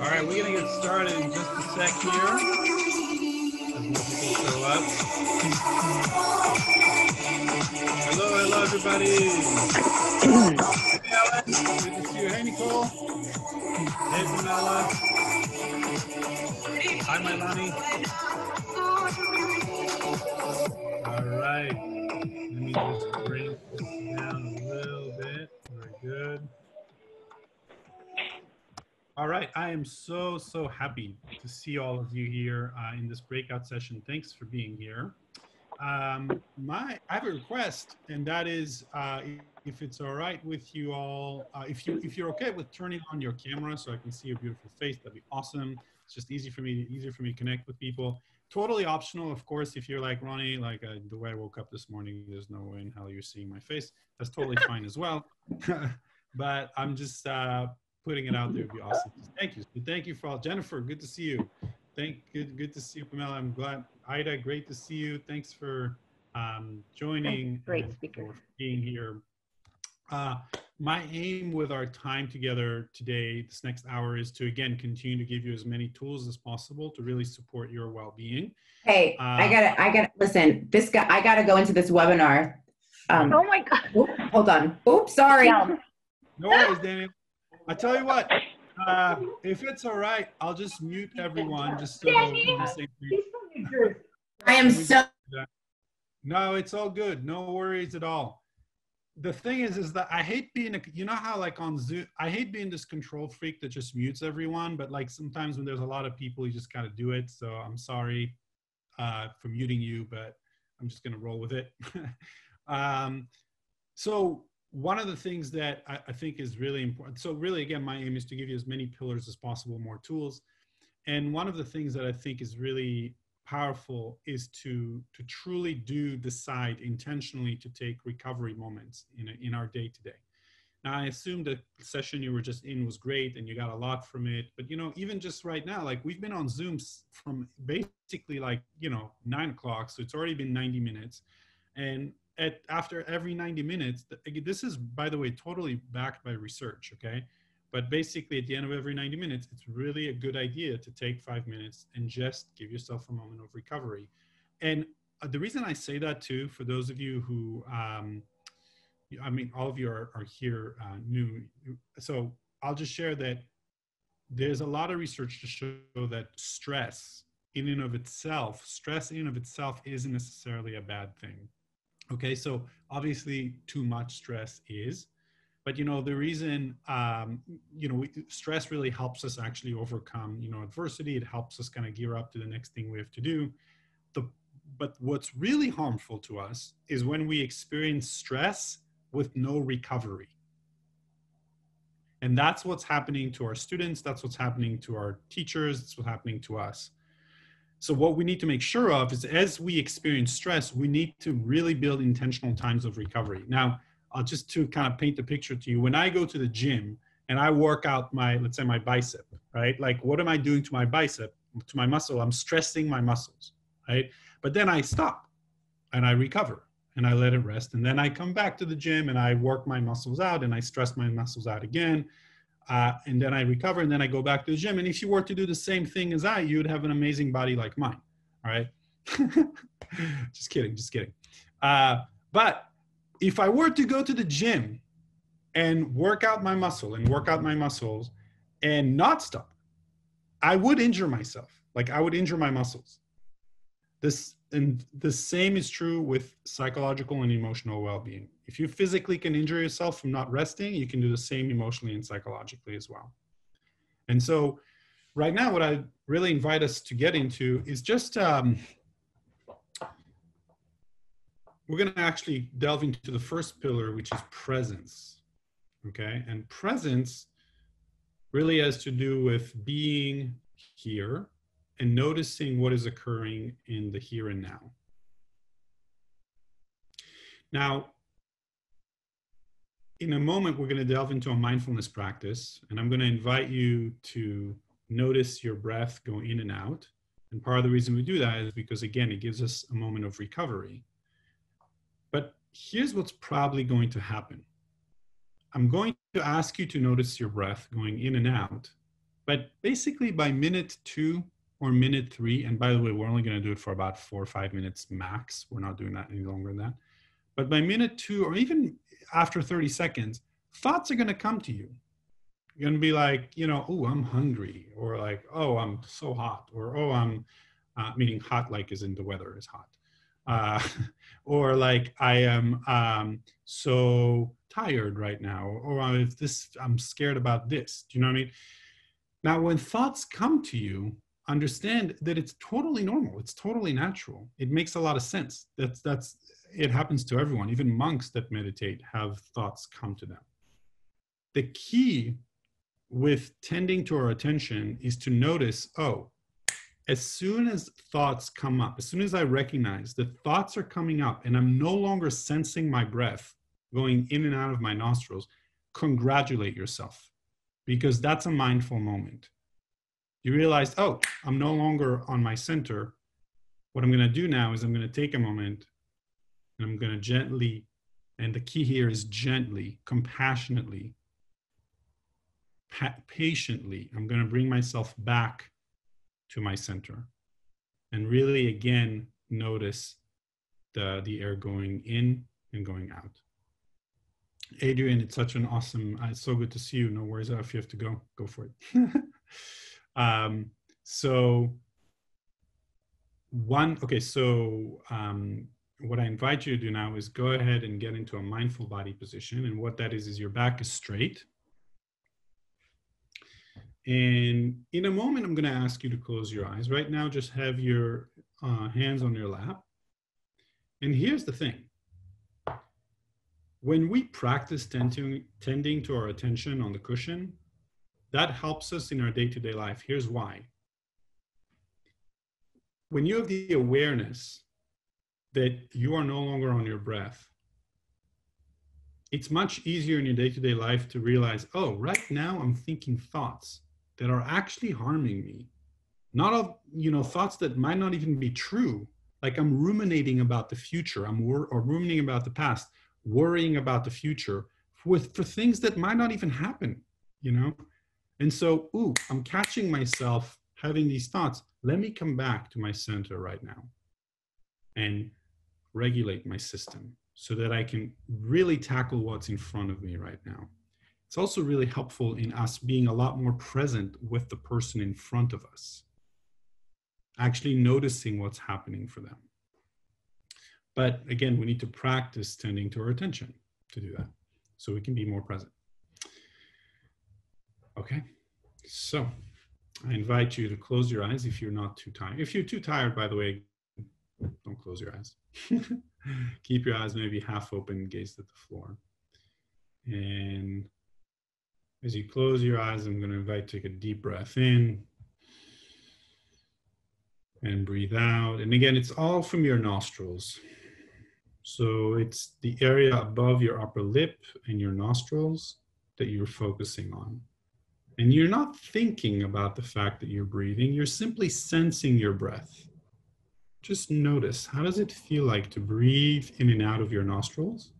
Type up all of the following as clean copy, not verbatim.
All right, we're going to get started in just a sec here. As more people show up. Hello, everybody. Hey, Alan. Good to see you. Hey, Nicole. Hey, Pamela. Hi, Milani. All right. Let me just bring this down a little bit. Very good. All right, I am so happy to see all of you here in this breakout session. Thanks for being here. I have a request, and that is if it's all right with you all, if you're okay with turning on your camera so I can see your beautiful face, that'd be awesome. It's just easier for me to connect with people. Totally optional, of course. If you're like Ronnie, like the way I woke up this morning, there's no way in hell you're seeing my face. That's totally fine as well. But I'm just putting it out there would be awesome. Thank you. Thank you for all. Jennifer, good to see you. Good to see you, Pamela. I'm glad. Ida, great to see you. Thanks for joining. Great speaker. For being here. My aim with our time together today, this next hour, is to again continue to give you as many tools as possible to really support your well-being. Hey, I gotta listen. This guy, I gotta go into this webinar. Oh my God! Hold on. Oops, sorry. No worries, Daniel. I tell you what. If it's all right, I'll just mute everyone just so I am so. No, it's all good. No worries at all. The thing is that I hate being you know how like on Zoom, I hate being this control freak that just mutes everyone, but like sometimes when there's a lot of people, you just gotta do it. So I'm sorry for muting you, but I'm just gonna roll with it. So one of the things that I think is really important, so really, again, my aim is to give you as many pillars as possible, more tools. And one of the things that I think is really powerful is to truly decide intentionally to take recovery moments in our day-to-day. Now, I assume the session you were just in was great and you got a lot from it, but you know, even just right now, like we've been on Zoom from basically like, you know, 9 o'clock. So it's already been 90 minutes. And after every 90 minutes, this is, by the way, totally backed by research, okay? But basically at the end of every 90 minutes, it's really a good idea to take 5 minutes and just give yourself a moment of recovery. And the reason I say that too, for those of you who, I mean, all of you are here new. So I'll just share that there's a lot of research to show that stress in and of itself isn't necessarily a bad thing. Okay, so obviously too much stress is, but you know, the reason, you know, stress really helps us actually overcome, you know, adversity. It helps us kind of gear up to the next thing we have to do. But what's really harmful to us is when we experience stress with no recovery. And that's what's happening to our students. That's what's happening to our teachers. That's what's happening to us. So what we need to make sure of is as we experience stress, we need to really build intentional times of recovery. Now, just to kind of paint the picture to you, when I go to the gym and I work out let's say my bicep, right? Like what am I doing to my bicep, to my muscle? I'm stressing my muscles, right? But then I stop and I recover and I let it rest. And then I come back to the gym and I work my muscles out and I stress my muscles out again. And then I recover and then I go back to the gym. And if you were to do the same thing as you would have an amazing body like mine. All right. Just kidding. But if I were to go to the gym and work out my muscle and work out my muscles and not stop, I would injure myself. Like I would injure my muscles. And the same is true with psychological and emotional well-being. If you physically can injure yourself from not resting, you can do the same emotionally and psychologically as well. And so right now, what I really invite us to get into is just, we're going to actually delve into the first pillar, which is presence. Okay. And presence really has to do with being here and noticing what is occurring in the here and now. Now, in a moment, we're going to delve into a mindfulness practice, and I'm going to invite you to notice your breath go in and out. And part of the reason we do that is because, again, it gives us a moment of recovery. But here's what's probably going to happen. I'm going to ask you to notice your breath going in and out, But basically by minute 2 or minute 3, and by the way, we're only going to do it for about 4 or 5 minutes max. We're not doing that any longer than that. But by minute 2, or even after 30 seconds, thoughts are going to come to you. You're going to be like, you know, oh, I'm hungry, or like, oh, I'm so hot, or oh, I'm meaning hot like as in the weather is hot. Or like, I am so tired right now, or if this, I'm scared about this. Do you know what I mean? Now, when thoughts come to you, understand that it's totally normal. It's totally natural. It makes a lot of sense. It happens to everyone. Even monks that meditate have thoughts come to them. The key with tending to our attention is to notice, oh, as soon as thoughts come up, as soon as I recognize that thoughts are coming up and I'm no longer sensing my breath going in and out of my nostrils, congratulate yourself, because that's a mindful moment. You realize, oh, I'm no longer on my center. What I'm going to do now is I'm going to take a moment and I'm going to gently, and the key here is gently, compassionately, patiently, I'm going to bring myself back to my center. And really, again, notice the air going in and going out. Adrian, it's such an awesome, it's so good to see you. No worries. If you have to go, go for it. What I invite you to do now is go ahead and get into a mindful body position. And what that is your back is straight. And in a moment, I'm going to ask you to close your eyes. Right now, just have your hands on your lap. And here's the thing. When we practice tending to our attention on the cushion, that helps us in our day-to-day life. Here's why. When you have the awareness that you are no longer on your breath, it's much easier in your day-to-day life to realize, oh, right now I'm thinking thoughts that are actually harming me. Not of, thoughts that might not even be true. Like I'm ruminating about the future, or ruminating about the past, worrying about the future for things that might not even happen, And so, I'm catching myself having these thoughts. Let me come back to my center right now and regulate my system so that I can really tackle what's in front of me right now. It's also really helpful in us being a lot more present with the person in front of us, actually noticing what's happening for them. But again, we need to practice tending to our attention to do that so we can be more present. Okay, so I invite you to close your eyes if you're not too tired. If you're too tired, by the way, don't close your eyes. Keep your eyes maybe half open, gaze at the floor. And as you close your eyes, I'm going to invite you to take a deep breath in and breathe out. And again, it's all from your nostrils. So it's the area above your upper lip and your nostrils that you're focusing on. And you're not thinking about the fact that you're breathing. You're simply sensing your breath. Just notice, how does it feel like to breathe in and out of your nostrils?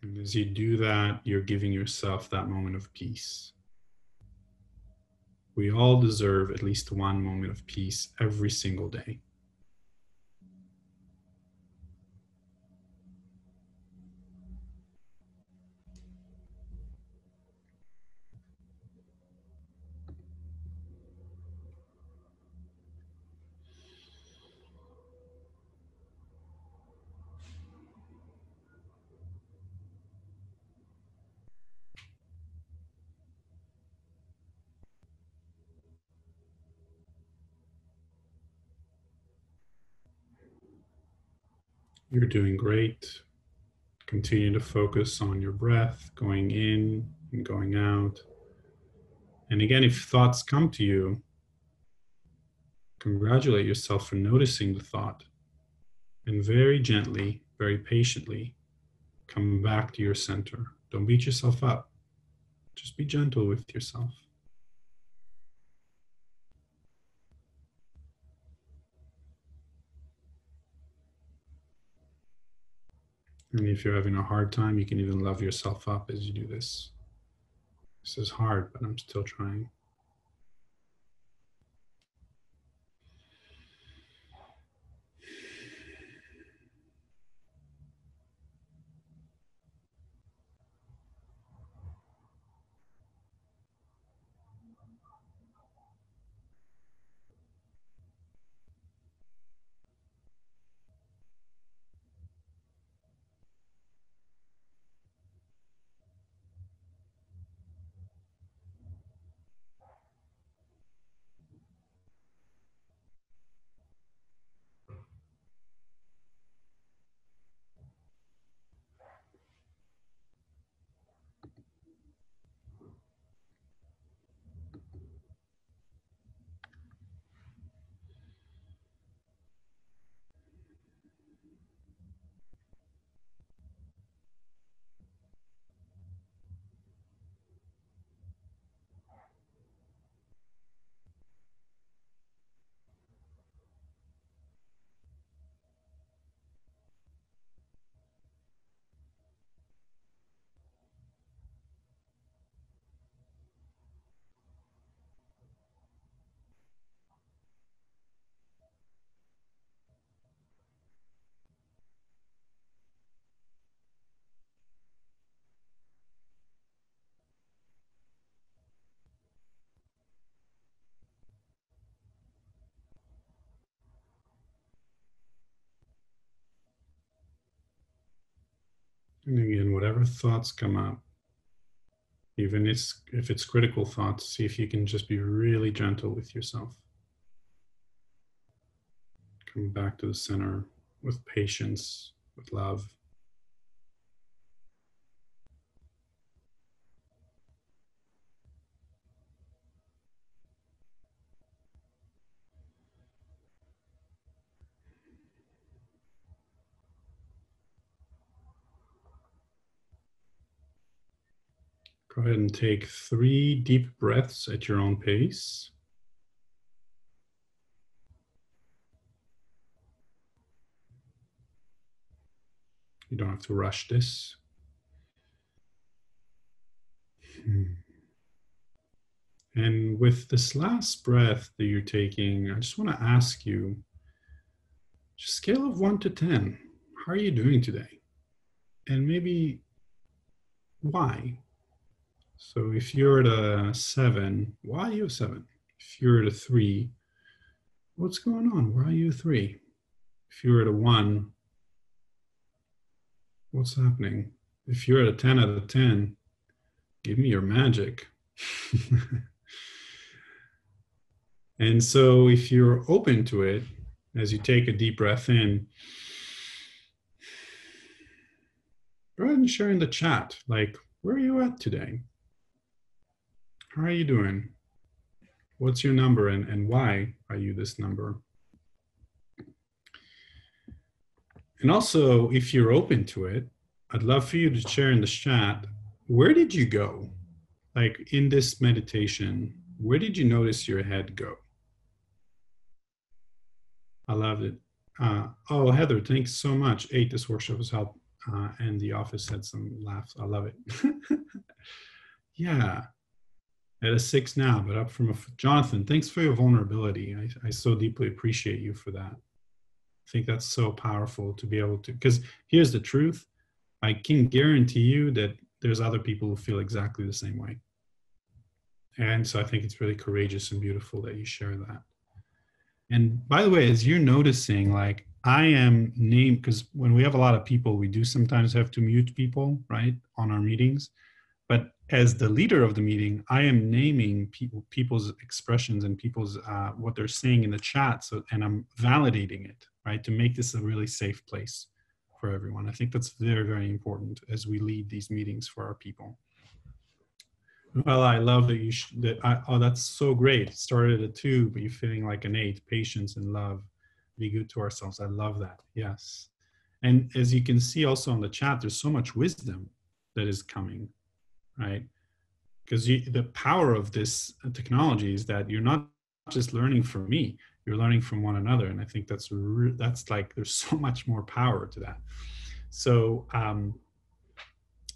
And as you do that, you're giving yourself that moment of peace. We all deserve at least one moment of peace every single day. You're doing great. Continue to focus on your breath, going in and going out. And again, if thoughts come to you, congratulate yourself for noticing the thought. And very gently, very patiently, come back to your center. Don't beat yourself up. Just be gentle with yourself. And if you're having a hard time, you can even love yourself up as you do this. This is hard, but I'm still trying. And again, whatever thoughts come up, even if it's critical thoughts, see if you can just be really gentle with yourself. Come back to the center with patience, with love. Go ahead and take 3 deep breaths at your own pace. You don't have to rush this. And with this last breath that you're taking, I just want to ask you, just scale of 1 to 10, how are you doing today? And maybe why? So if you're at a 7, why are you a 7? If you're at a 3, what's going on? Why are you a 3? If you're at a 1, what's happening? If you're at a 10 out of 10, give me your magic. And so if you're open to it, as you take a deep breath in, go ahead and share in the chat, like, where are you at today? How are you doing? What's your number and why are you this number? And also, if you're open to it, I'd love for you to share in the chat, where did you go? Like in this meditation, where did you notice your head go? I loved it. Oh, Heather, thanks so much. 8, this workshop has helped. And the office had some laughs. I love it. Yeah, at a 6 now, but up from a, Jonathan, thanks for your vulnerability. I so deeply appreciate you for that. I think that's so powerful to be able to, because here's the truth. I can guarantee you that there's other people who feel exactly the same way. And so I think it's really courageous and beautiful that you share that. And by the way, as you're noticing, like I am named, because when we have a lot of people, we do sometimes have to mute people, right, on our meetings. But as the leader of the meeting, I am naming people's expressions and people's what they're saying in the chat. So, and I'm validating it, right, to make this a really safe place for everyone. I think that's very, very important as we lead these meetings for our people. Well, I love that oh, that's so great. Started at a 2, but you're feeling like an 8. Patience and love. Be good to ourselves. I love that. Yes. And as you can see also on the chat, there's so much wisdom that is coming, right? because the power of this technology is that you're not just learning from me, you're learning from one another. And I think that's like, there's so much more power to that. So,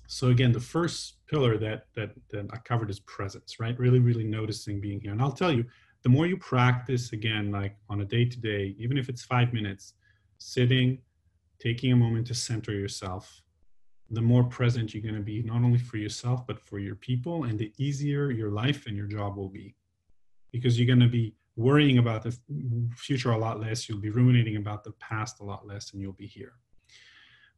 so again, the first pillar that I covered is presence, right? Really, really noticing being here. And I'll tell you, the more you practice, again, like on a day-to-day, even if it's 5 minutes, sitting, taking a moment to center yourself, the more present you're going to be, not only for yourself, but for your people, and the easier your life and your job will be. Because you're going to be worrying about the future a lot less, you'll be ruminating about the past a lot less, and you'll be here.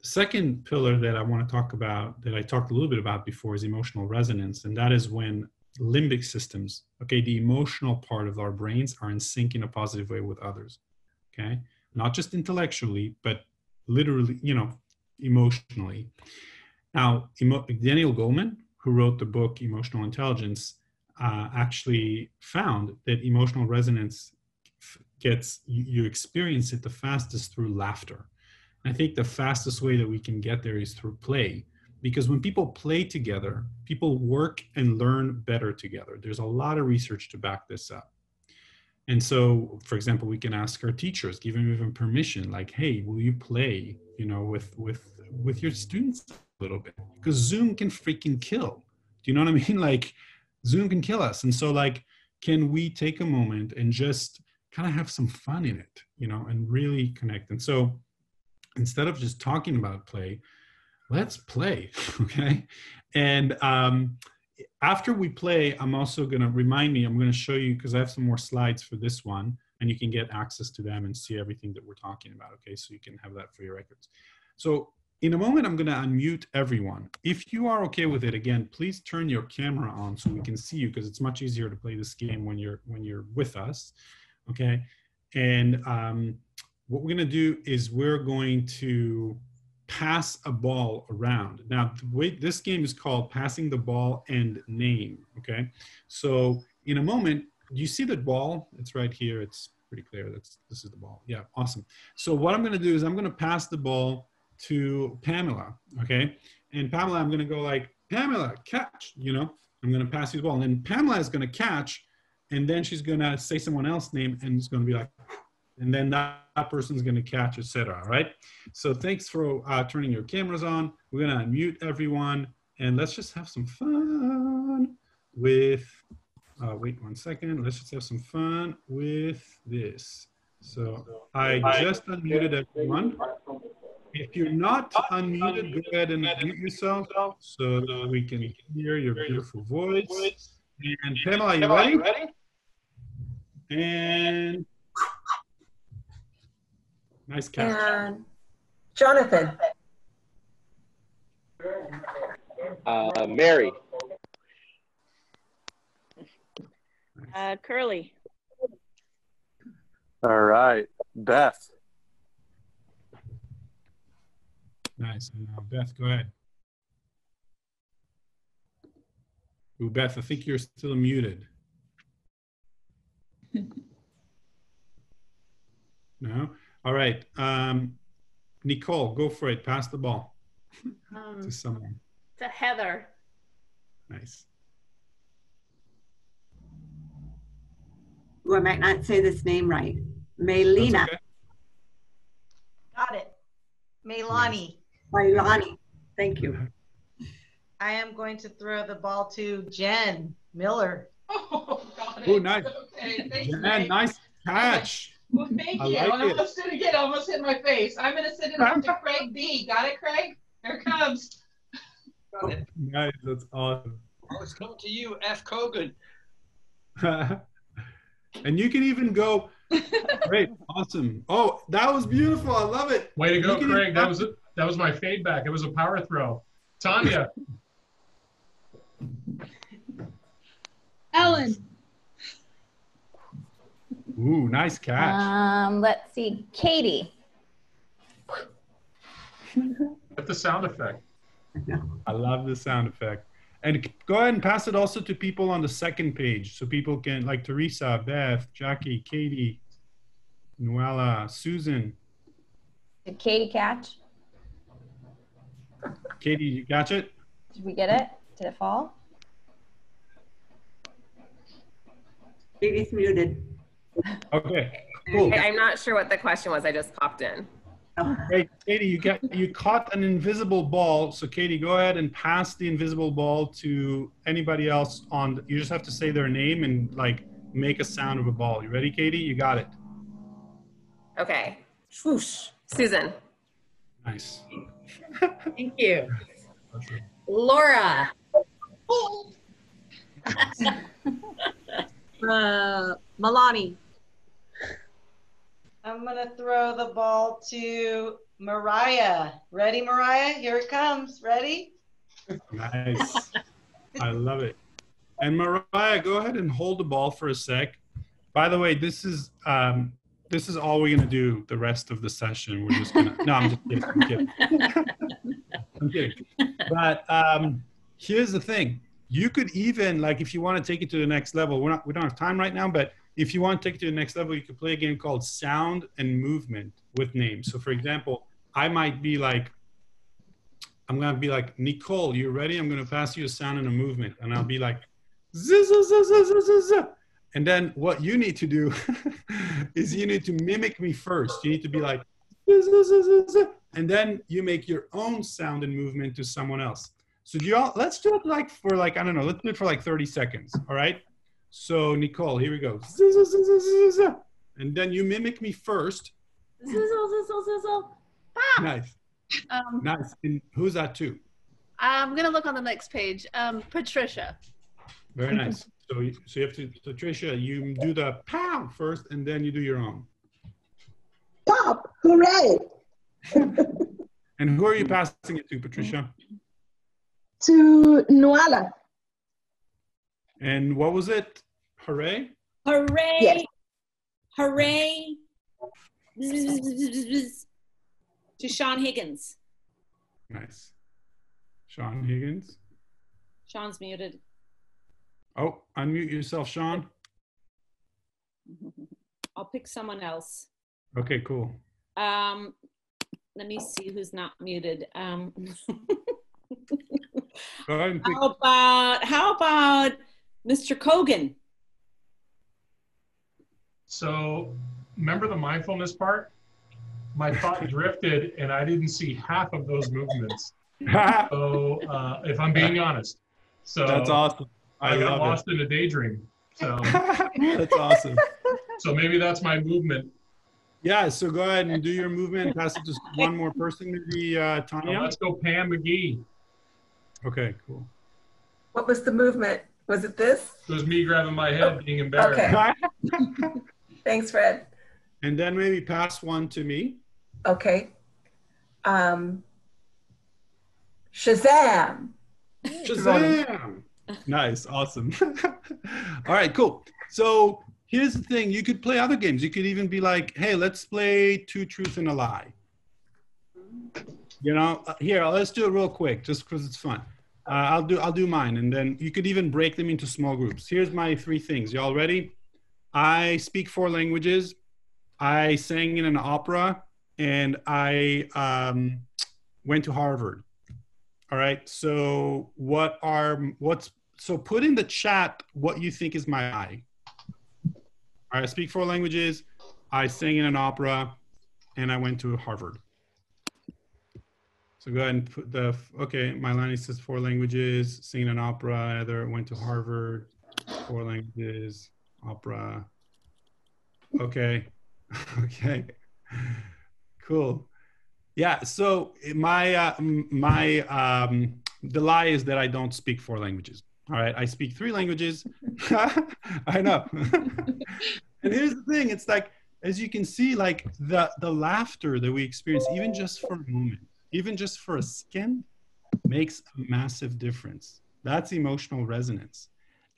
The second pillar that I want to talk about, that I talked a little bit about before, is emotional resonance. And that is when limbic systems, okay, the emotional part of our brains are in sync in a positive way with others, okay? Not just intellectually, but literally, you know, emotionally. Now, Daniel Goleman, who wrote the book Emotional Intelligence, actually found that emotional resonance you experience it the fastest through laughter. I think the fastest way that we can get there is through play, because when people play together, people work and learn better together. There's a lot of research to back this up. And so, for example, we can ask our teachers, give them even permission, like, hey, will you play, you know, with your students a little bit? Because Zoom can freaking kill. Do you know what I mean? Like, Zoom can kill us. And so, like, can we take a moment and just kind of have some fun in it, you know, and really connect? And so, instead of just talking about play, let's play, okay? And after we play, I'm also gonna I'm gonna show you, because I have some more slides for this one, and you can get access to them and see everything that we're talking about, okay? So you can have that for your records. So in a moment, I'm gonna unmute everyone. If you are okay with it, again, please turn your camera on so we can see you, because it's much easier to play this game when you're with us, okay? And what we're going to do is we're going to pass a ball around. Now, the way this game is called Passing the Ball and Name, okay? So in a moment, do you see the ball? It's right here. It's pretty clear. This is the ball. Yeah, awesome. So what I'm going to do is I'm going to pass the ball to Pamela, okay? And Pamela, I'm going to go like, Pamela, catch, you know? I'm going to pass you the ball. And then Pamela is going to catch, and then she's going to say someone else's name, and it's going to be like, and then that person's going to catch, etc. All right. So thanks for turning your cameras on. We're going to unmute everyone, and let's just have some fun with. Wait 1 second. Let's just have some fun with this. So I just unmuted everyone. If you're not unmuted, go ahead and mute yourself so that we can hear your beautiful voice. And Pamela, are you ready? And nice catch. And Jonathan. Mary. Curly. All right. Beth. Nice. And now Beth, go ahead. Ooh, Beth, I think you're still muted. No? All right. Nicole, go for it. Pass the ball to someone. To Heather. Nice. Ooh, I might not say this name right. Melina. Okay. Got it. Meilani. Meilani. Thank you. I am going to throw the ball to Jen Miller. Oh, got it. Oh, nice. Okay, thanks, Jen, Ray. nice catch. Well, thank I you. like I it. almost did it again. I almost hit my face. I'm going to send it off to Craig B. Got it, Craig? Here it comes. Got it. Nice. That's awesome. Oh, it's coming to you, F. Kogan. And you can even go. Great. Awesome. Oh, that was beautiful. I love it. Way to go, You can Craig. even- That was my fade back. It was a power throw. Tanya. Ellen. Ooh, nice catch. Let's see, Katie. With the sound effect. I love the sound effect. And go ahead and pass it also to people on the second page, so people can, like Teresa, Beth, Jackie, Katie, Noella, Susan. Did Katie catch? Katie, you catch it? Did we get it? Did it fall? Katie's muted. Okay, cool. I'm not sure what the question was. I just popped in. Hey, Katie, you caught an invisible ball. So Katie, go ahead and pass the invisible ball to anybody else you just have to say their name and like make a sound of a ball. You ready, Katie? You got it. Okay. Swoosh. Susan. Nice. Thank you. Laura. Milani. I'm going to throw the ball to Mariah. Ready, Mariah? Here it comes. Ready? Nice. I love it. And Mariah, go ahead and hold the ball for a sec. By the way, this is all we're gonna do the rest of the session. We're just gonna. No, I'm just kidding. I'm kidding. I'm kidding. But here's the thing. You could even, like, if you want to take it to the next level. We don't have time right now, but if you want to take it to the next level, you could play a game called Sound and Movement with names. So, for example, I might be like, I'm gonna be like, Nicole, you ready? I'm gonna pass you a sound and a movement, and I'll be like, zzz, zzz, zzz, zzz, zzz. And then what you need to do is you need to mimic me first. You need to be like, zzz, zzz, zzz, zzz. And then you make your own sound and movement to someone else. So let's do it like for like, I don't know, let's do it for like 30 seconds, all right? So Nicole, here we go. Zzz, zzz, zzz, zzz, zzz. And then you mimic me first. Nice. Nice. And who's that to? I'm going to look on the next page. Patricia. Very nice. So you have to, Patricia, you do the pow first, and then you do your own. Pop, hooray! And who are you passing it to, Patricia? To Nuala. And what was it? Hooray? Hooray! Yes. Hooray! To Sean Higgins. Nice. Sean Higgins. Sean's muted. Oh, unmute yourself, Sean. I'll pick someone else. Okay, cool. Let me see who's not muted. Go ahead and pick. How about Mr. Kogan? So remember the mindfulness part? My thought drifted and I didn't see half of those movements. So if I'm being honest. So that's awesome. I got lost in a daydream. So that's awesome. So maybe that's my movement. Yeah, so go ahead and do your movement and pass it to one more person, maybe Tanya. Let's go Pam McGee. Okay, cool. What was the movement? Was it this? It was me grabbing my head, being embarrassed. Okay. Thanks, Fred. And then maybe pass one to me. Okay. Shazam. Shazam! Nice, awesome. All right, cool. So here's the thing. You could play other games. You could even be like, hey, let's play Two Truths and a Lie. You know, here, let's do it real quick, just because it's fun. I'll do mine, and then you could even break them into small groups. Here's my 3 things. Y'all ready? I speak 4 languages. I sang in an opera, and I went to Harvard. All right. So so put in the chat what you think is my I. All right. I speak 4 languages. I sang in an opera, and I went to Harvard. So go ahead and put okay, Milani says 4 languages, singing an opera, either went to Harvard, 4 languages, opera. Okay, okay, cool. Yeah, so the lie is that I don't speak 4 languages. All right, I speak 3 languages. I know. And here's the thing, it's like, as you can see, like the laughter that we experience, even just for a moment, even just for a second, makes a massive difference. That's emotional resonance.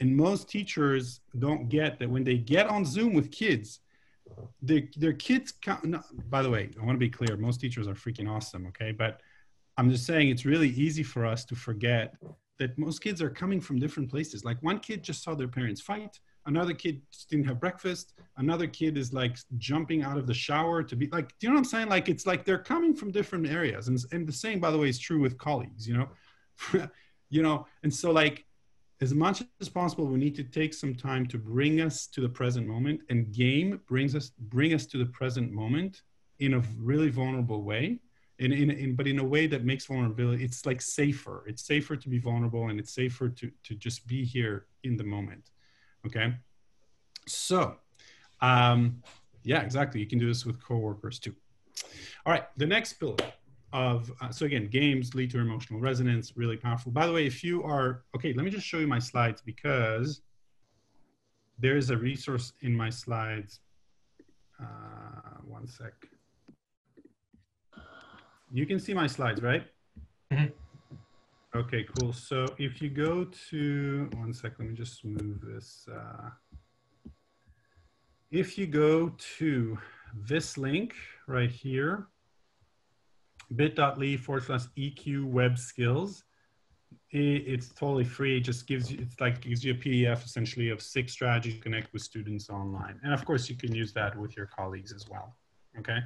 And most teachers don't get that when they get on Zoom with kids, their kids, by the way, I want to be clear, most teachers are freaking awesome, okay? But I'm just saying it's really easy for us to forget that most kids are coming from different places. Like one kid just saw their parents fight, another kid just didn't have breakfast, another kid is like jumping out of the shower to be like, do you know what I'm saying? Like, it's like they're coming from different areas. And the same, by the way, is true with colleagues, you know? You know, and so like, as much as possible, we need to take some time to bring us to the present moment, and game bring us to the present moment in a really vulnerable way, but in a way that makes vulnerability, it's like safer. It's safer to be vulnerable, and it's safer to just be here in the moment, okay? So, yeah, exactly. You can do this with coworkers too. All right, the next pillar of, so again, games lead to emotional resonance, really powerful. By the way, if you are, okay, let me just show you my slides, because there's a resource in my slides. One sec. You can see my slides, right? Mm-hmm. Okay, cool. So if you go to, one sec, let me just move this. If you go to this link right here, bit.ly/EQ web skills. It's totally free. It just gives you, gives you a PDF essentially of 6 strategies to connect with students online. And of course you can use that with your colleagues as well, okay?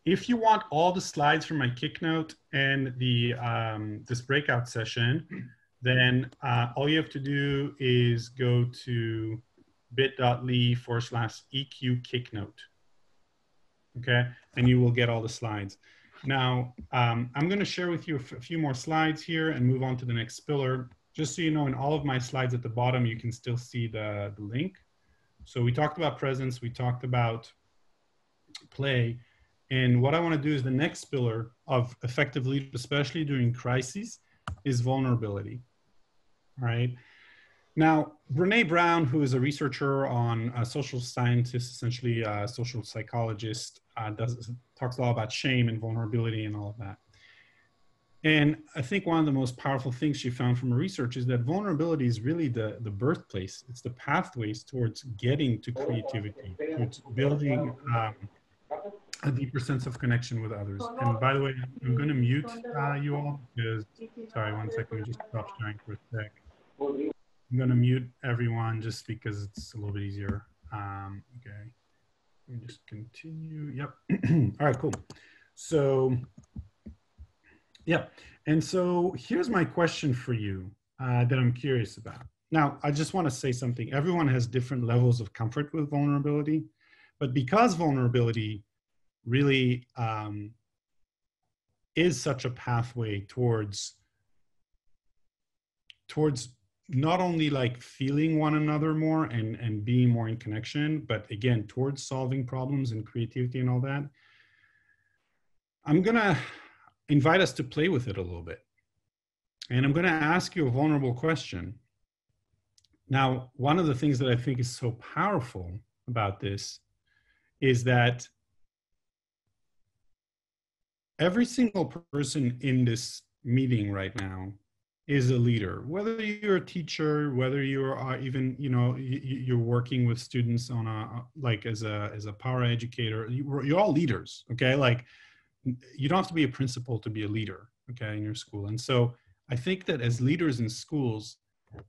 If you want all the slides from my Kicknote and the this breakout session, then all you have to do is go to bit.ly/EQ Kicknote, okay? And you will get all the slides. Now, I'm going to share with you a few more slides here and move on to the next pillar. Just so you know, in all of my slides at the bottom, you can still see the link. So we talked about presence, we talked about play. And what I want to do is the next pillar of effective leadership, especially during crises, is vulnerability, all right? Now, Brené Brown, who is a researcher on social scientist, essentially a social psychologist, talks a lot about shame and vulnerability and all of that. And I think one of the most powerful things she found from her research is that vulnerability is really the birthplace. It's the pathways towards getting to creativity, towards building a deeper sense of connection with others. And by the way, I'm going to mute you all because, sorry, one second, let me just stop sharing for a sec. I'm going to mute everyone just because it's a little bit easier. Okay, let me just continue. Yep. All right, cool. So, yeah. And so here's my question for you that I'm curious about. Now, I just want to say something. Everyone has different levels of comfort with vulnerability, but because vulnerability really is such a pathway towards not only like feeling one another more and being more in connection, but again, towards solving problems and creativity and all that, I'm gonna invite us to play with it a little bit. And I'm gonna ask you a vulnerable question. Now, one of the things that I think is so powerful about this is that every single person in this meeting right now is a leader, whether you're a teacher, whether you are even, you know, you're working with students on like as a para educator, you're all leaders, okay? Like you don't have to be a principal to be a leader, okay, in your school. And so I think that as leaders in schools,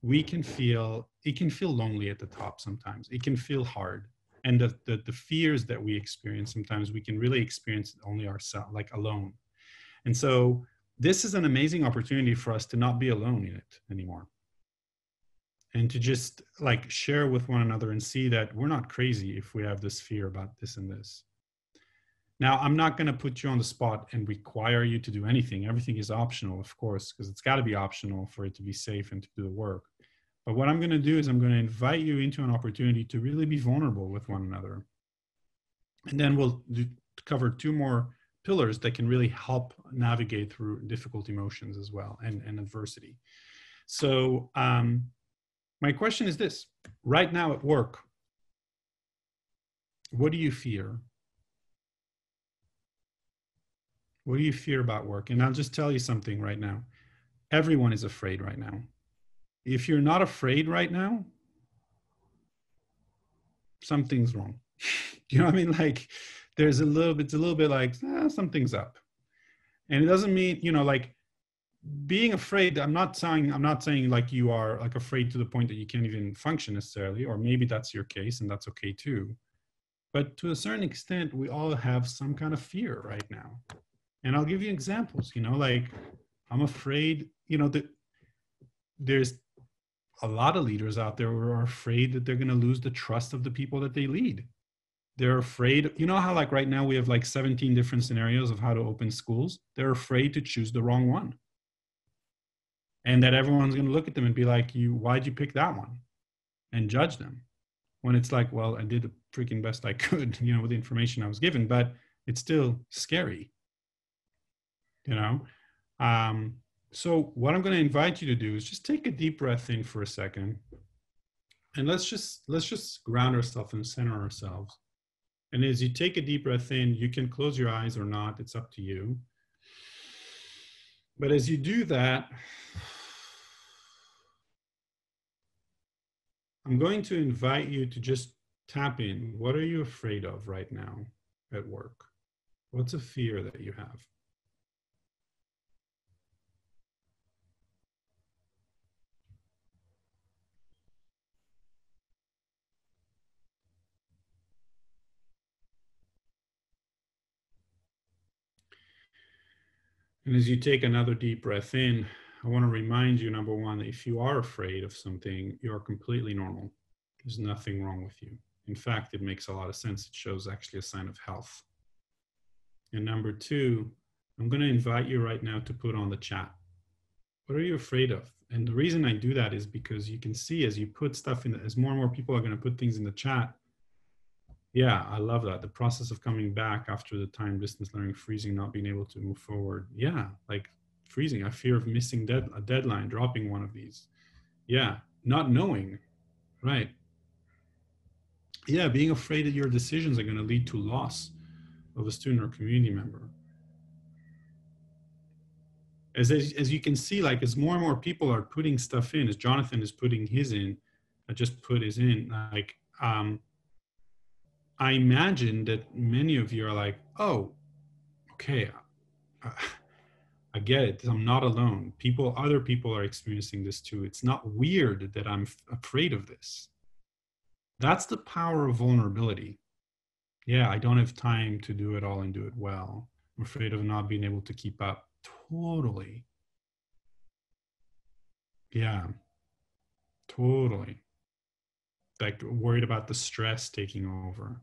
it can feel lonely at the top sometimes. It can feel hard. And the fears that we experience, sometimes we can really experience only ourselves, like alone. And so this is an amazing opportunity for us to not be alone in it anymore. And to just like share with one another and see that we're not crazy if we have this fear about this and this. Now, I'm not going to put you on the spot and require you to do anything. Everything is optional, of course, because it's got to be optional for it to be safe and to do the work. But what I'm going to do is I'm going to invite you into an opportunity to really be vulnerable with one another. And then we'll cover 2 more pillars that can really help navigate through difficult emotions as well and adversity. So my question is this: right now at work, what do you fear? What do you fear about work? And I'll just tell you something right now. Everyone is afraid right now. If you're not afraid right now, something's wrong. You know what I mean? Like it's a little bit like something's up. And it doesn't mean, you know, like being afraid, I'm not saying like you are like afraid to the point that you can't even function necessarily, or maybe that's your case and that's okay too. But to a certain extent, we all have some kind of fear right now. And I'll give you examples, you know, like I'm afraid, you know, that there's a lot of leaders out there are afraid that they're going to lose the trust of the people that they lead. They're afraid, you know how like right now we have like 17 different scenarios of how to open schools? They're afraid to choose the wrong one. And that everyone's going to look at them and be like, why'd you pick that one? And judge them. When it's like, well, I did the freaking best I could, you know, with the information I was given, but it's still scary, you know? So what I'm going to invite you to do is just take a deep breath in for a second. And let's just ground ourselves and center ourselves. And as you take a deep breath in, you can close your eyes or not, it's up to you. But as you do that, I'm going to invite you to just tap in. What are you afraid of right now at work? What's a fear that you have? And as you take another deep breath in, I want to remind you, number one, that if you are afraid of something, you're completely normal. There's nothing wrong with you. In fact, it makes a lot of sense. It shows actually a sign of health. And number two, I'm going to invite you right now to put on the chat. What are you afraid of? And the reason I do that is because you can see as you put stuff in, as more and more people are going to put things in the chat. Yeah, I love that. The process of coming back after the time distance learning, freezing, not being able to move forward. Yeah, like freezing, I fear of missing a deadline, dropping one of these. Yeah, not knowing, right? Yeah, being afraid that your decisions are going to lead to loss of a student or community member. As you can see, like as more and more people are putting stuff in, as Jonathan is putting his in, I just put his in, like, I imagine that many of you are like, oh, okay, I get it. I'm not alone. Other people are experiencing this too. It's not weird that I'm afraid of this. That's the power of vulnerability. Yeah, I don't have time to do it all and do it well. I'm afraid of not being able to keep up. Totally. Yeah, totally. Like worried about the stress taking over.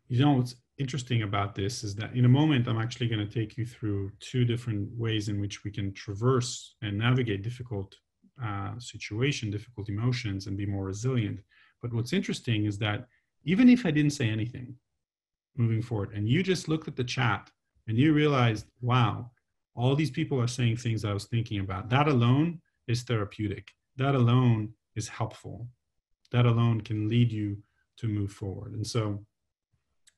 You know, what's interesting about this is that in a moment, I'm actually going to take you through two different ways in which we can traverse and navigate difficult situation, difficult emotions, and be more resilient. But what's interesting is that even if I didn't say anything moving forward, and you just looked at the chat and you realized, wow, all these people are saying things I was thinking about, that alone is therapeutic. That alone is helpful. That alone can lead you to move forward. And so,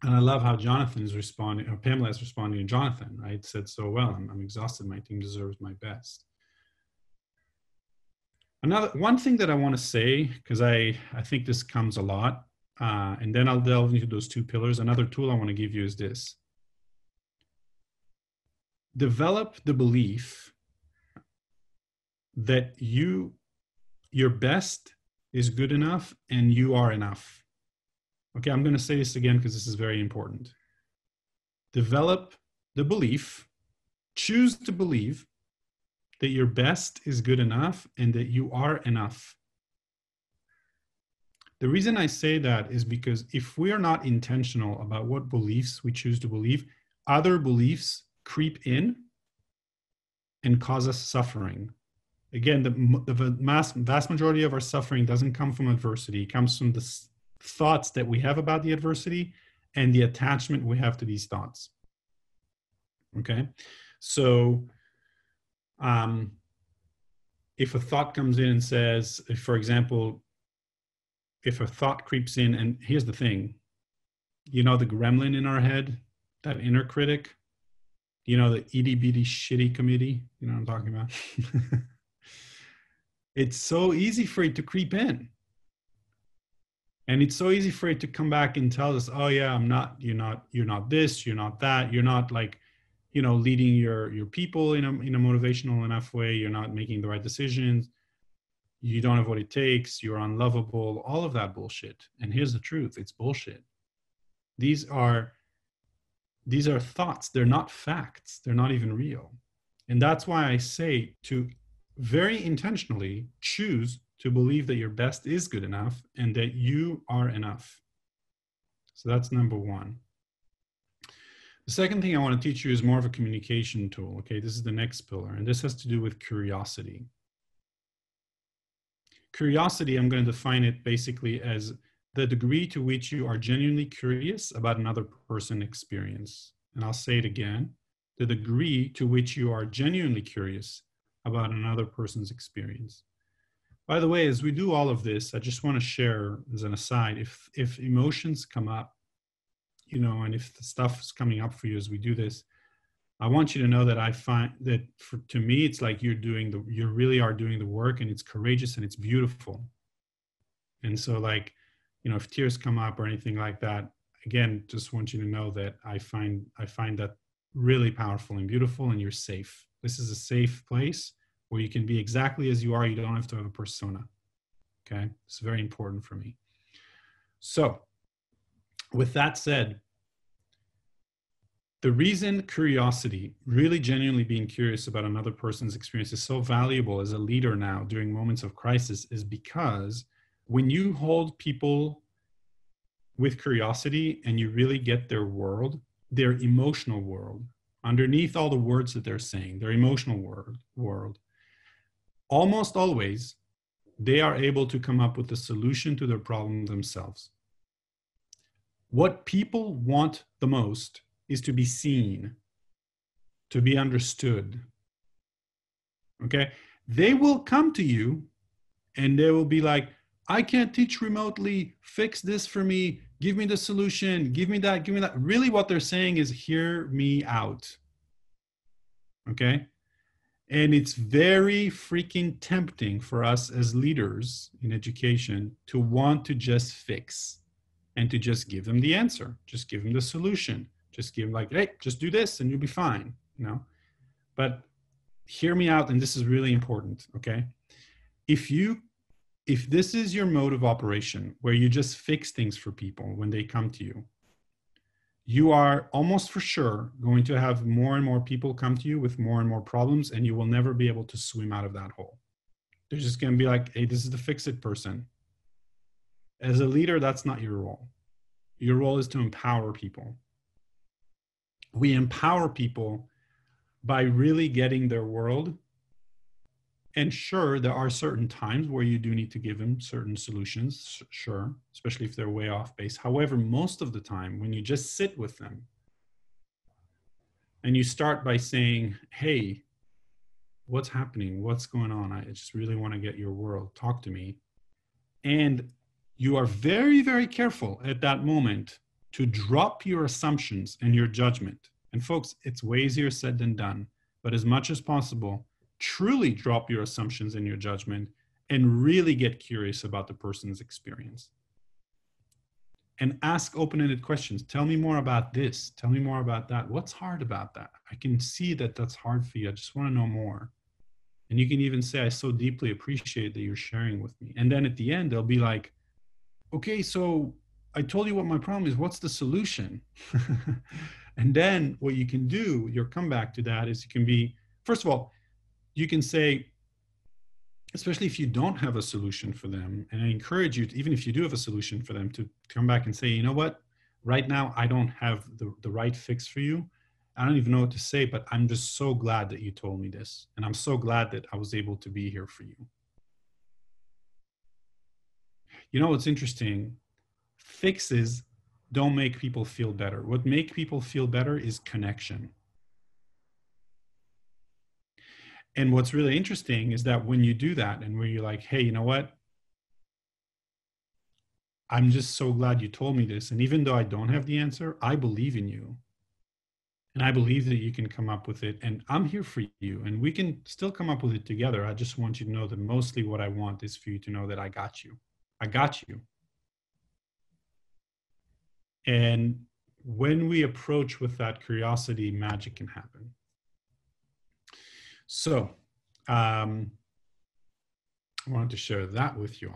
and I love how Jonathan is responding, or Pamela is responding to Jonathan, right? Said so well, I'm exhausted, my team deserves my best. One thing that I want to say, because I think this comes a lot, and then I'll delve into those two pillars. Another tool I want to give you is this. Develop the belief that your best is good enough and you are enough. Okay, I'm going to say this again because this is very important. Develop the belief, choose to believe that your best is good enough and that you are enough. The reason I say that is because if we are not intentional about what beliefs we choose to believe, other beliefs creep in and cause us suffering. Again, the vast majority of our suffering doesn't come from adversity. It comes from the thoughts that we have about the adversity and the attachment we have to these thoughts. Okay? So, if a thought comes in and says, if, for example, if a thought creeps in, and here's the thing, you know, the gremlin in our head, that inner critic, you know, the itty bitty shitty committee, you know what I'm talking about? It's so easy for it to creep in. And it's so easy for it to come back and tell us, oh yeah, you're not this, you're not that, you're not like, you know, leading your people in a motivational enough way, you're not making the right decisions, you don't have what it takes, you're unlovable, all of that bullshit. And here's the truth, it's bullshit. These are thoughts, they're not facts, they're not even real. And that's why I say to very intentionally choose to believe that your best is good enough and that you are enough. So that's number one. The second thing I want to teach you is more of a communication tool. Okay, this is the next pillar, and this has to do with curiosity. Curiosity, I'm going to define it basically as the degree to which you are genuinely curious about another person's experience. And I'll say it again, the degree to which you are genuinely curious about another person's experience. By the way, as we do all of this, I just want to share as an aside, if emotions come up, you know, and if the stuff is coming up for you as we do this, I want you to know that I find that to me, it's like you really are doing the work, and it's courageous and it's beautiful. And so, like, you know, if tears come up or anything like that, again, just want you to know that I find that really powerful and beautiful, and you're safe. This is a safe place where you can be exactly as you are. You don't have to have a persona. Okay, it's very important for me. So, with that said, the reason curiosity, really genuinely being curious about another person's experience, is so valuable as a leader now during moments of crisis is because when you hold people with curiosity and you really get their world, their emotional world, underneath all the words that they're saying, their emotional world, almost always they are able to come up with a solution to their problem themselves. What people want the most is to be seen, to be understood. Okay? They will come to you and they will be like, I can't teach remotely, fix this for me, give me the solution, give me that, give me that. Really what they're saying is, hear me out. Okay? And it's very freaking tempting for us as leaders in education to want to just fix and to just give them the answer, just give them the solution. Just give them like, hey, just do this and you'll be fine, you know? But hear me out, and this is really important, okay? If this is your mode of operation, where you just fix things for people when they come to you, you are almost for sure going to have more and more people come to you with more and more problems, and you will never be able to swim out of that hole. They're just gonna be like, hey, this is the fix-it person. As a leader, that's not your role. Your role is to empower people. We empower people by really getting their world. And sure, there are certain times where you do need to give them certain solutions, sure, especially if they're way off base. However, most of the time, when you just sit with them and you start by saying, hey, what's happening? What's going on? I just really want to get your world. Talk to me. And you are very, very careful at that moment to drop your assumptions and your judgment. And folks, it's way easier said than done, but as much as possible, truly drop your assumptions and your judgment and really get curious about the person's experience. And ask open-ended questions. Tell me more about this. Tell me more about that. What's hard about that? I can see that that's hard for you. I just want to know more. And you can even say, I so deeply appreciate that you're sharing with me. And then at the end, they'll be like, okay, so I told you what my problem is. What's the solution? And then what you can do, your comeback to that is you can be, first of all, you can say, especially if you don't have a solution for them, and I encourage you to, even if you do have a solution for them, to come back and say, you know what, right now I don't have the right fix for you. I don't even know what to say, but I'm just so glad that you told me this. And I'm so glad that I was able to be here for you. You know what's interesting? Fixes don't make people feel better. What makes people feel better is connection. And what's really interesting is that when you do that and where you're like, hey, you know what? I'm just so glad you told me this. And even though I don't have the answer, I believe in you. And I believe that you can come up with it. And I'm here for you. And we can still come up with it together. I just want you to know that mostly what I want is for you to know that I got you. I got you. And when we approach with that curiosity, magic can happen. So I wanted to share that with you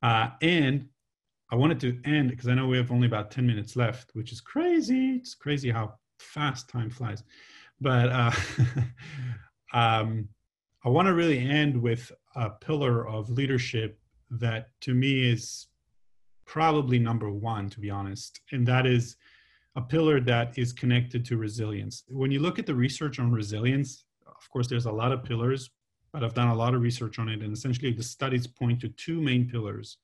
all. And I wanted to end, because I know we have only about 10 minutes left, which is crazy. It's crazy how fast time flies. But I want to really end with a pillar of leadership that to me is probably number one, to be honest, and that is a pillar that is connected to resilience. When you look at the research on resilience, of course, there's a lot of pillars, but I've done a lot of research on it, and essentially the studies point to two main pillars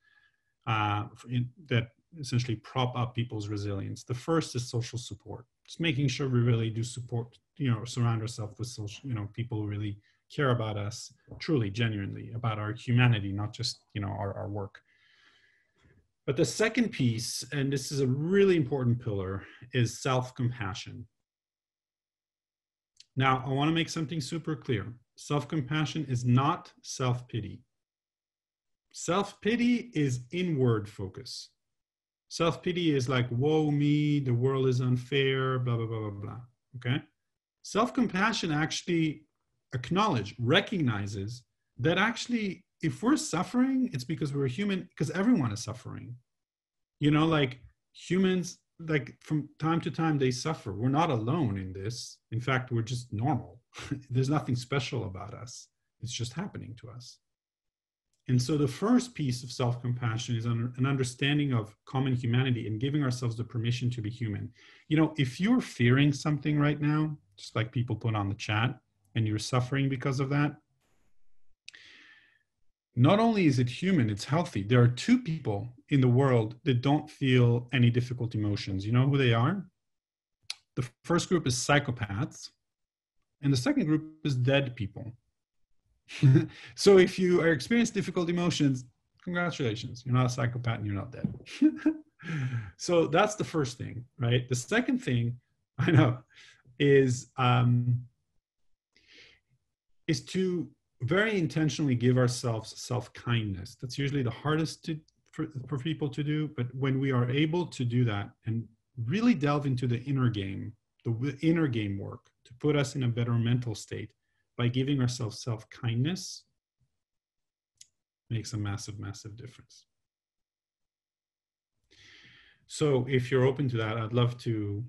that essentially prop up people's resilience. The first is social support. Just making sure we really do support, surround ourselves with social, people who really care about us, truly, genuinely, about our humanity, not just, our work. But the second piece, and this is a really important pillar, is self-compassion. Now, I want to make something super clear. Self-compassion is not self-pity. Self-pity is inward focus. Self-pity is like, woe me, the world is unfair, blah, blah, blah, blah, blah, okay? Self-compassion actually recognizes that actually, if we're suffering, it's because we're human, because everyone is suffering. Like humans, like from time to time, they suffer. We're not alone in this. In fact, we're just normal. There's nothing special about us. It's just happening to us. And so the first piece of self-compassion is an understanding of common humanity and giving ourselves the permission to be human. If you're fearing something right now, just like people put on the chat, and you're suffering because of that, not only is it human, it's healthy. There are two people in the world that don't feel any difficult emotions. You know who they are? The first group is psychopaths, and the second group is dead people. So if you are experiencing difficult emotions, congratulations, you're not a psychopath and you're not dead. So that's the first thing, right? The second thing, I know, is to very intentionally give ourselves self-kindness. That's usually the hardest for people to do, but when we are able to do that and really delve into the inner game work to put us in a better mental state by giving ourselves self-kindness, makes a massive, massive difference. So if you're open to that, I'd love to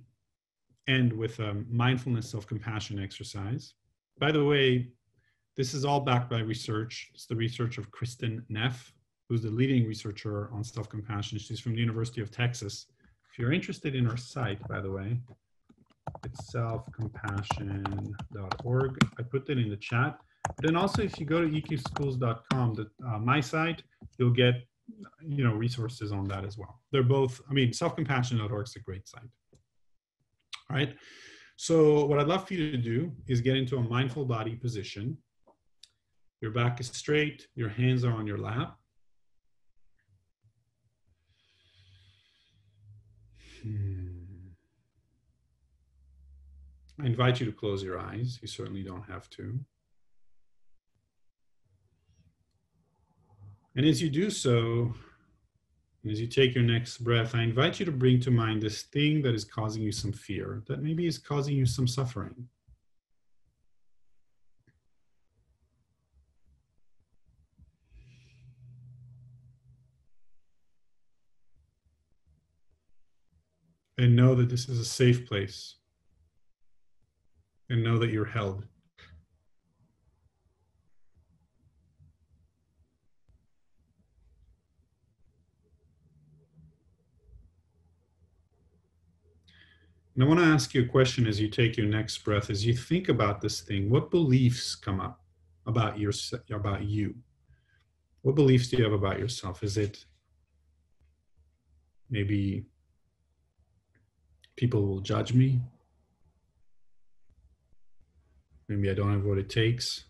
end with a mindfulness self-compassion exercise. By the way, this is all backed by research. It's the research of Kristin Neff, who's the leading researcher on self-compassion. She's from the University of Texas. If you're interested in her site, by the way, it's selfcompassion.org. I put that in the chat. But then also, if you go to eqschools.com, my site, you'll get resources on that as well. They're both, selfcompassion.org is a great site. All right. So what I'd love for you to do is get into a mindful body position. Your back is straight, your hands are on your lap. I invite you to close your eyes. You certainly don't have to. And as you do so, and as you take your next breath, I invite you to bring to mind this thing that is causing you some fear, that maybe is causing you some suffering. And know that this is a safe place. And know that you're held. And I want to ask you a question as you take your next breath. As you think about this thing, what beliefs come up about you? What beliefs do you have about yourself? Is it maybe people will judge me? Maybe I don't have what it takes.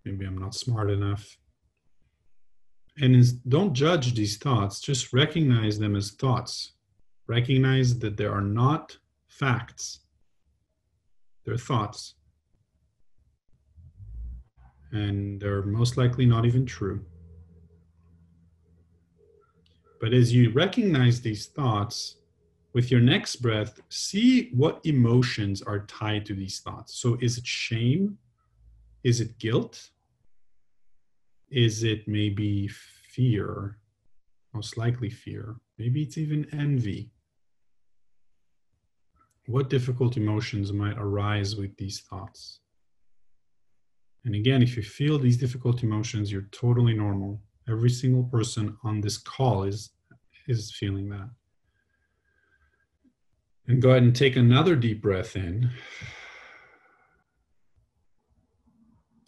Maybe I'm not smart enough. And don't judge these thoughts, just recognize them as thoughts. Recognize that they are not facts. They're thoughts. And they're most likely not even true. But as you recognize these thoughts, with your next breath, see what emotions are tied to these thoughts. So is it shame? Is it guilt? Is it maybe fear? Most likely fear. Maybe it's even envy. what difficult emotions might arise with these thoughts. And again, if you feel these difficult emotions, you're totally normal. Every single person on this call is feeling that. And go ahead and take another deep breath in.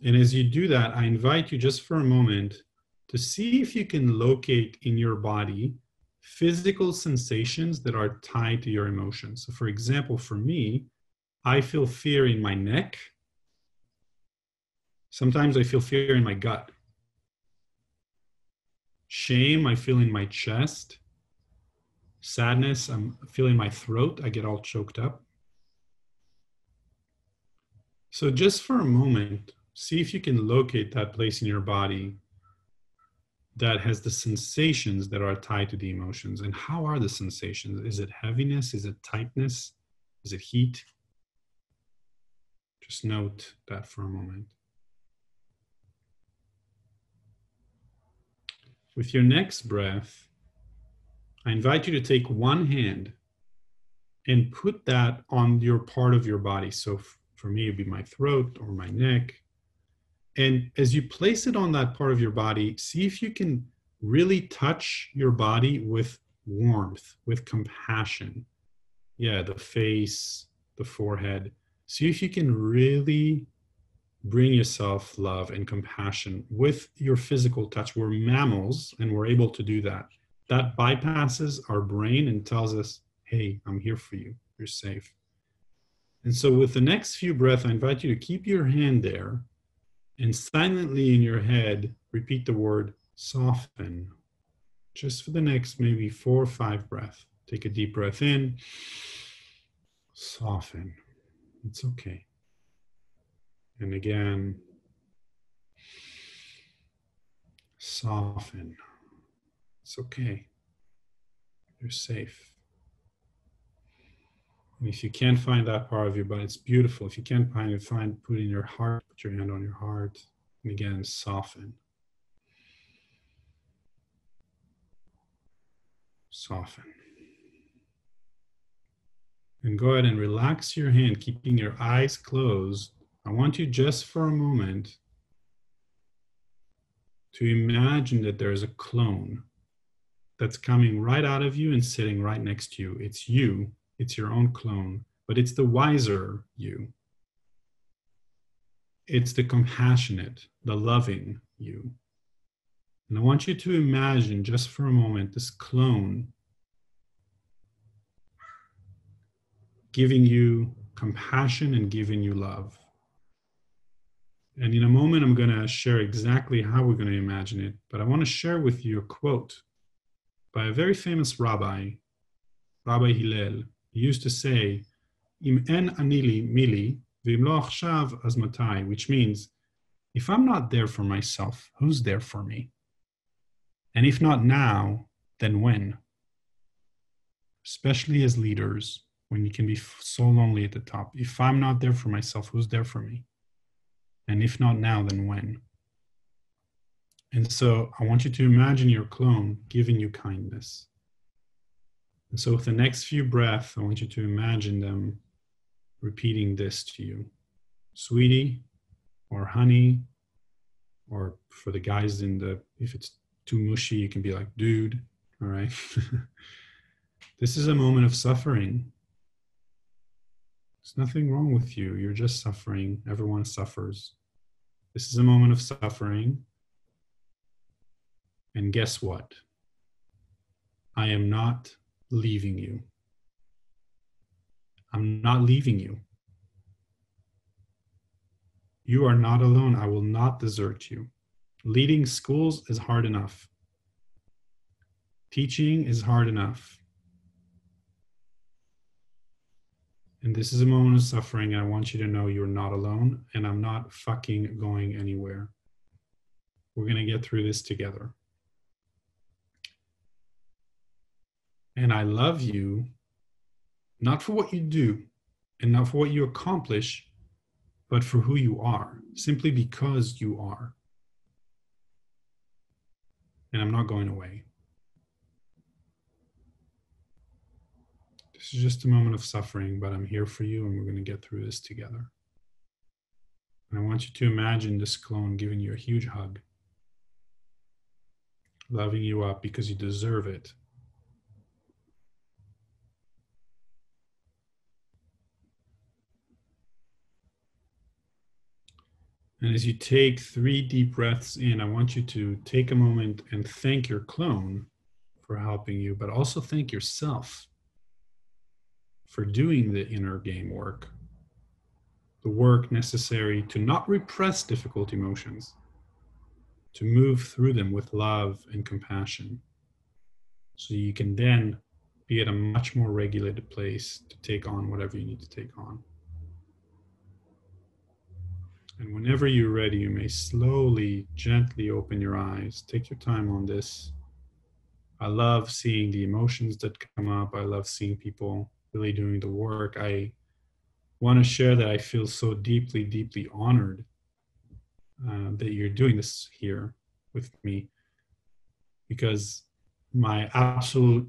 And as you do that, I invite you just for a moment to see if you can locate in your body physical sensations that are tied to your emotions. So for example, for me, I feel fear in my neck. Sometimes I feel fear in my gut. Shame, I feel in my chest. Sadness, I'm feeling my throat. I get all choked up. So just for a moment, see if you can locate that place in your body that has the sensations that are tied to the emotions. And how are the sensations? Is it heaviness? Is it tightness? Is it heat? Just note that for a moment. With your next breath, I invite you to take one hand and put that on your part of your body. So for me, it'd be my throat or my neck. And as you place it on that part of your body, see if you can really touch your body with warmth, with compassion. Yeah, the face, the forehead. See if you can really bring yourself love and compassion with your physical touch. We're mammals and we're able to do that. That bypasses our brain and tells us, hey, I'm here for you. You're safe. And so with the next few breaths, I invite you to keep your hand there and silently in your head, repeat the word soften. Just for the next maybe 4 or 5 breaths. Take a deep breath in. Soften. It's okay. And again, soften. It's okay. You're safe. And if you can't find that part of your body, it's beautiful. If you can't find it, put it in your heart, put your hand on your heart. And again, soften. Soften. And go ahead and relax your hand, keeping your eyes closed. I want you just for a moment to imagine that there is a clone that's coming right out of you and sitting right next to you. It's you. It's your own clone, but it's the wiser you. It's the compassionate, the loving you. And I want you to imagine just for a moment this clone giving you compassion and giving you love. And in a moment, I'm going to share exactly how we're going to imagine it, but I want to share with you a quote by a very famous rabbi, Rabbi Hillel. He used to say, Im en anili mili, v'im lo achshav az matai, which means, if I'm not there for myself, who's there for me? And if not now, then when? Especially as leaders, when you can be so lonely at the top. If I'm not there for myself, who's there for me? And if not now, then when? And so I want you to imagine your clone giving you kindness. And so with the next few breaths, I want you to imagine them repeating this to you. Sweetie, or honey, or for the guys if it's too mushy, you can be like, dude, all right? This is a moment of suffering. There's nothing wrong with you. You're just suffering. Everyone suffers. This is a moment of suffering. And guess what? I am not leaving you. I'm not leaving you. You are not alone. I will not desert you. Leading schools is hard enough. Teaching is hard enough. And this is a moment of suffering. And I want you to know you're not alone, and I'm not fucking going anywhere. We're going to get through this together. And I love you, not for what you do and not for what you accomplish, but for who you are, simply because you are. And I'm not going away. This is just a moment of suffering, but I'm here for you and we're going to get through this together. And I want you to imagine this clone giving you a huge hug, loving you up because you deserve it. And as you take 3 deep breaths in, I want you to take a moment and thank your clone for helping you, but also thank yourself for doing the inner game work, the work necessary to not repress difficult emotions, to move through them with love and compassion, so you can then be at a much more regulated place to take on whatever you need to take on. And whenever you're ready, you may slowly, gently open your eyes. Take your time on this. I love seeing the emotions that come up. I love seeing people really doing the work. I want to share that I feel so deeply, deeply honored that you're doing this here with me, because my absolute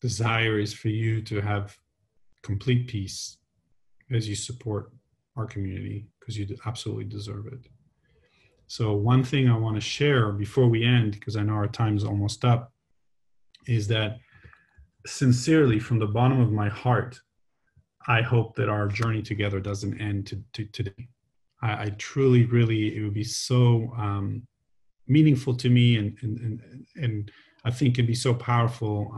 desire is for you to have complete peace as you support our community, because you absolutely deserve it. So one thing I want to share before we end, because I know our time is almost up, is that sincerely, from the bottom of my heart, I hope that our journey together doesn't end today. I truly, really, it would be so meaningful to me, and I think it'd be so powerful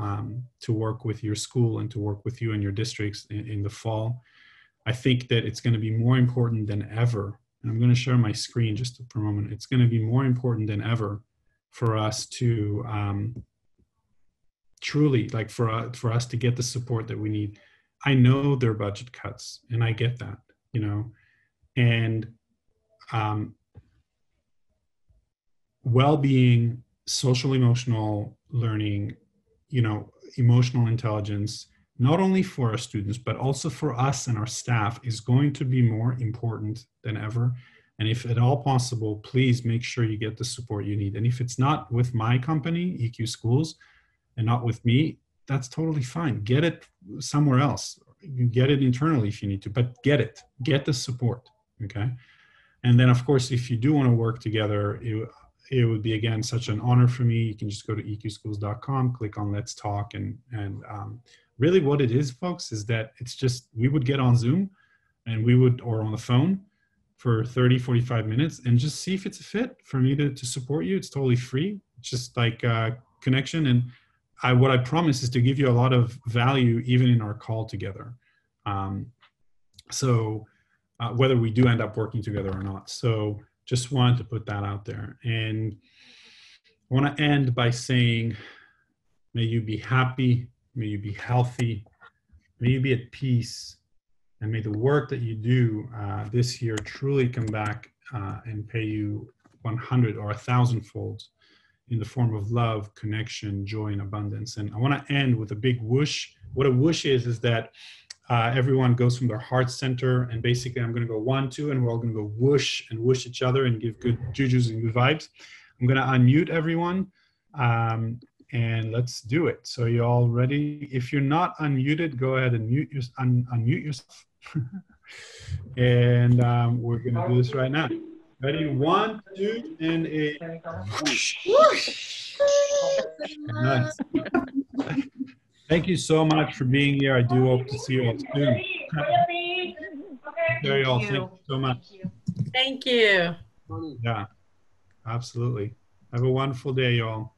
to work with your school and to work with you and your districts in the fall. I think that it's going to be more important than ever. And I'm going to share my screen just for a moment. It's going to be more important than ever for us to truly, for us to get the support that we need. I know there are budget cuts, and I get that, and well-being, social emotional learning, emotional intelligence, not only for our students, but also for us and our staff, is going to be more important than ever. And if at all possible, please make sure you get the support you need. And if it's not with my company, EQ Schools, and not with me, that's totally fine. Get it somewhere else. You get it internally if you need to, but get the support, okay? And then of course, if you do want to work together, it would be, again, such an honor for me. You can just go to eqschools.com, click on Let's Talk, and really what it is, folks, is that it's just, we would get on Zoom and or on the phone for 30, 45 minutes and just see if it's a fit for me to support you. It's totally free. It's just like a connection. And what I promise is to give you a lot of value even in our call together. Whether we do end up working together or not. So just wanted to put that out there. And I want to end by saying, may you be happy, may you be healthy, may you be at peace, and may the work that you do this year truly come back and pay you 100 or 1,000-fold in the form of love, connection, joy, and abundance. And I want to end with a big whoosh. What a whoosh is that everyone goes from their heart center, and basically I'm going to go 1, 2, and we're all going to go whoosh and whoosh each other and give good jujus and good vibes. I'm going to unmute everyone. And let's do it. So you all ready? If you're not unmuted, go ahead and unmute yourself. And we're going to do this right now. Ready? 1, 2, and a whoosh. Nice. Thank you so much for being here. I do hope to see you all soon. There you all. Thank you so much. Thank you. Yeah, absolutely. Have a wonderful day, y'all.